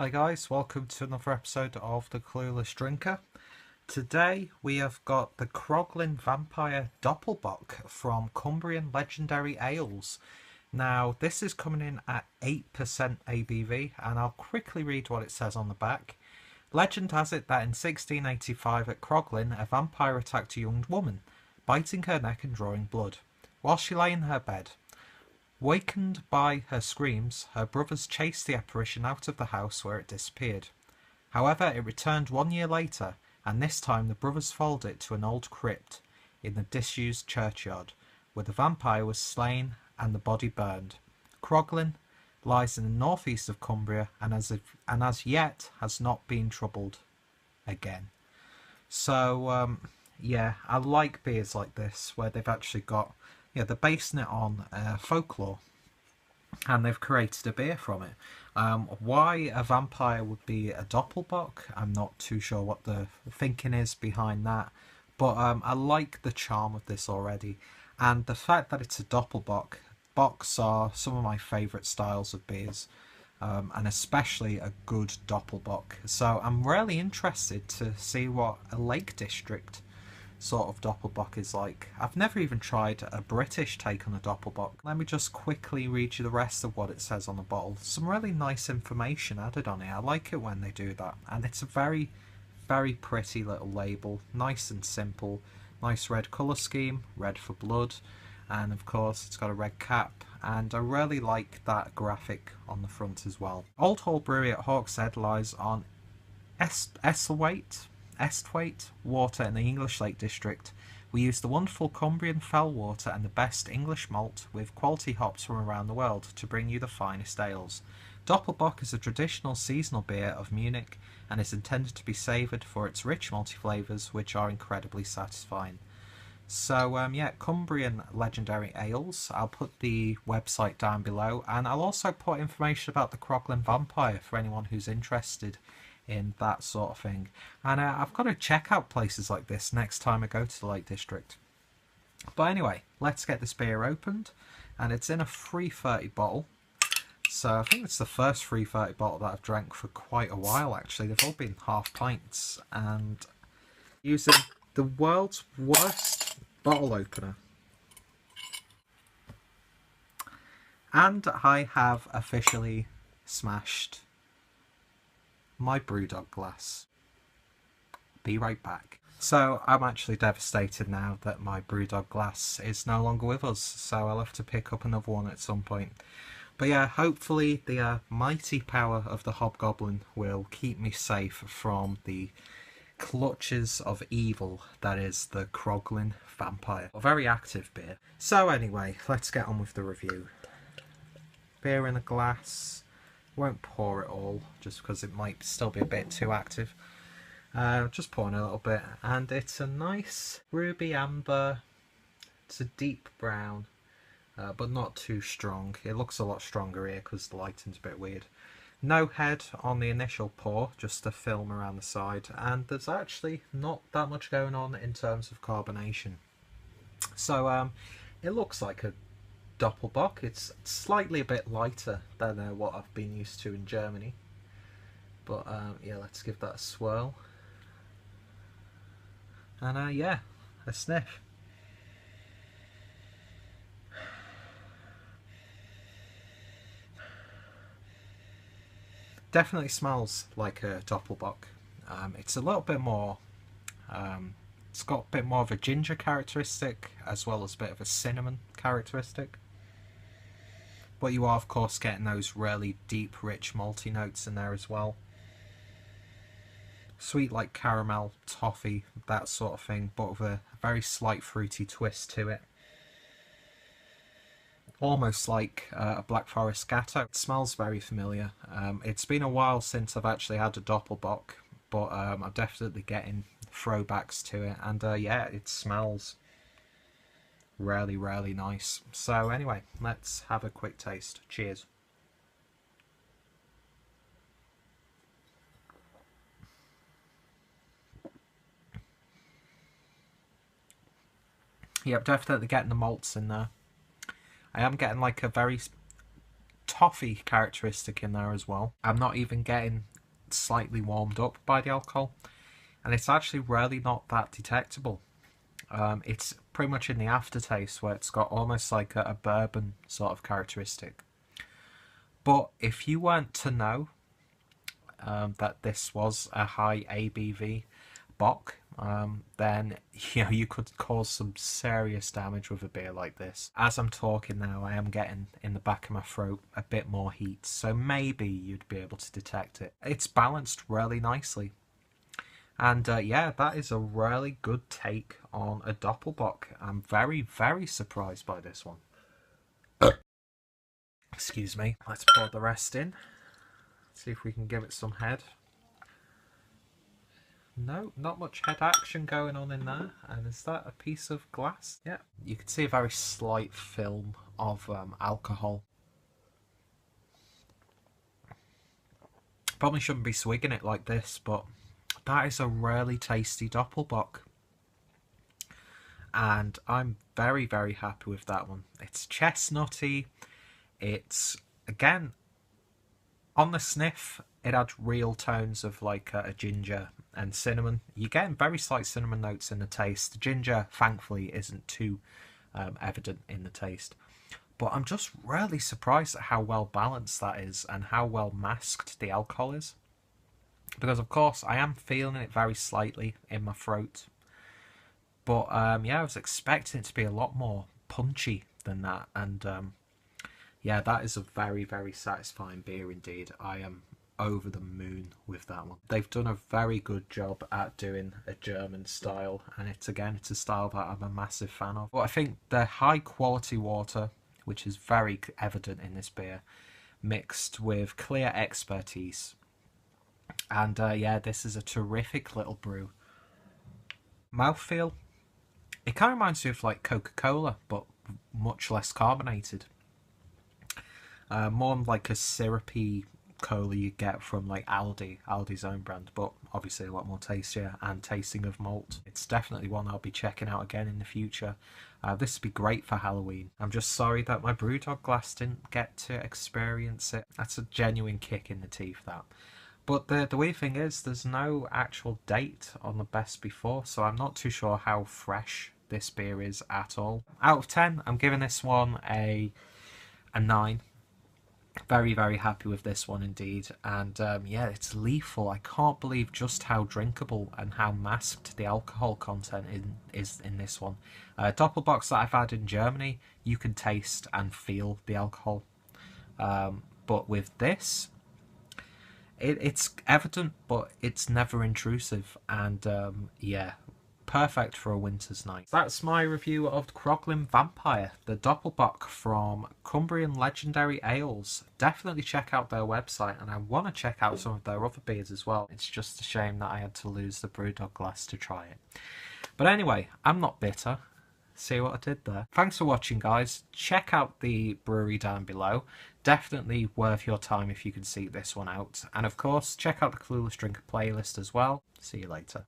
Hi guys, welcome to another episode of the Clueless Drinker. Today we have got the Croglin Vampire Doppelbock from Cumbrian Legendary Ales. Now this is coming in at 8% ABV and I'll quickly read what it says on the back. Legend has it that in 1685 at Croglin a vampire attacked a young woman, biting her neck and drawing blood, while she lay in her bed. Wakened by her screams, her brothers chased the apparition out of the house where it disappeared. However, it returned 1 year later, and this time the brothers followed it to an old crypt in the disused churchyard, where the vampire was slain and the body burned. Croglin lies in the northeast of Cumbria, and as yet has not been troubled again. So, yeah, I like beers like this, where they've actually got, they're basing it on folklore, and they've created a beer from it. Why a vampire would be a Doppelbock, I'm not too sure what the thinking is behind that, but I like the charm of this already, and the fact that it's a Doppelbock. Bocks are some of my favourite styles of beers, and especially a good Doppelbock. So I'm really interested to see what a Lake District sort of Doppelbock is like. I've never even tried a British take on a Doppelbock. Let me just quickly read you the rest of what it says on the bottle. Some really nice information added on it. I like it when they do that. And it's a very, very pretty little label. Nice and simple. Nice red colour scheme. Red for blood. And of course it's got a red cap. And I really like that graphic on the front as well. Old Hall Brewery at Hawkshead lies on Esthwaite water in the English Lake District. We use the wonderful Cumbrian fell water and the best English malt with quality hops from around the world to bring you the finest ales. Doppelbock is a traditional seasonal beer of Munich and is intended to be savoured for its rich malty flavours, which are incredibly satisfying. So yeah, Cumbrian Legendary Ales. I'll put the website down below, and I'll also put information about the Croglin Vampire for anyone who's interested in that sort of thing. And I've got to check out places like this next time I go to the Lake District. But anyway, let's get this beer opened, and it's in a 330 bottle. So I think it's the first 330 bottle that I've drank for quite a while actually. They've all been half pints, and using the world's worst bottle opener. And I have officially smashed my Brewdog glass. Be right back. So I'm actually devastated now that my Brewdog glass is no longer with us, so I'll have to pick up another one at some point. But yeah, hopefully the mighty power of the Hobgoblin will keep me safe from the clutches of evil that is the Croglin Vampire. A very active beer. So anyway, let's get on with the review. Beer in a glass. Won't pour it all just because it might still be a bit too active. Just pouring a little bit, and it's a nice ruby amber. It's a deep brown, but not too strong. It looks a lot stronger here because the lighting's a bit weird. No head on the initial pour, just a film around the side, and there's actually not that much going on in terms of carbonation. So it looks like a Doppelbock. It's slightly a bit lighter than what I've been used to in Germany. But yeah, let's give that a swirl. And yeah, a sniff. Definitely smells like a Doppelbock. It's a little bit more, it's got a bit more of a ginger characteristic as well as a bit of a cinnamon characteristic. But you are of course getting those really deep, rich malty notes in there as well. Sweet like caramel, toffee, that sort of thing, but with a very slight fruity twist to it. Almost like a Black Forest Gatto. It smells very familiar. It's been a while since I've actually had a Doppelbock, but I'm definitely getting throwbacks to it, and yeah, it smells really, really nice. So anyway, let's have a quick taste. Cheers. Yep, definitely getting the malts in there. I am getting like a very toffee characteristic in there as well. I'm not even getting slightly warmed up by the alcohol, and it's actually really not that detectable. It's pretty much in the aftertaste where it's got almost like a bourbon sort of characteristic. But if you weren't to know that this was a high ABV bock, then you could cause some serious damage with a beer like this. As I'm talking now, I am getting in the back of my throat a bit more heat, so maybe you'd be able to detect it. It's balanced really nicely. And yeah, that is a really good take on a Doppelbock. I'm very, very surprised by this one. Excuse me. Let's pour the rest in. See if we can give it some head. No, not much head action going on in there. And is that a piece of glass? Yeah, you can see a very slight film of alcohol. Probably shouldn't be swigging it like this, but that is a really tasty Doppelbock. And I'm very, very happy with that one. It's chestnutty. It's, again, on the sniff, it had real tones of like a ginger and cinnamon. You're getting very slight cinnamon notes in the taste. The ginger, thankfully, isn't too evident in the taste. But I'm just really surprised at how well balanced that is and how well masked the alcohol is. Because, of course, I am feeling it very slightly in my throat. But, yeah, I was expecting it to be a lot more punchy than that. And, yeah, that is a very, very satisfying beer indeed. I am over the moon with that one. They've done a very good job at doing a German style. And, it's a style that I'm a massive fan of. But I think the high-quality water, which is very evident in this beer, mixed with clear expertise. And yeah, this is a terrific little brew. Mouthfeel, it kind of reminds me of like Coca-Cola, but much less carbonated. More like a syrupy cola you get from like Aldi's own brand, but obviously a lot more tastier and tasting of malt. It's definitely one I'll be checking out again in the future. This would be great for Halloween. I'm just sorry that my Brewdog glass didn't get to experience it. That's a genuine kick in the teeth, that. But the weird thing is, there's no actual date on the best before, so I'm not too sure how fresh this beer is at all. Out of 10, I'm giving this one a 9. Very, very happy with this one indeed. And yeah, it's lethal. I can't believe just how drinkable and how masked the alcohol content is in this one. Doppelbocks that I've had in Germany, you can taste and feel the alcohol. But with this, it's evident, but it's never intrusive, and yeah, perfect for a winter's night. That's my review of the Croglin Vampire, the Doppelbock from Cumbrian Legendary Ales. Definitely check out their website, and I want to check out some of their other beers as well. It's just a shame that I had to lose the Brewdog glass to try it. But anyway, I'm not bitter. See what I did there? Thanks for watching, guys. Check out the brewery down below. Definitely worth your time if you can seek this one out. And of course, check out the Clueless Drinker playlist as well. See you later.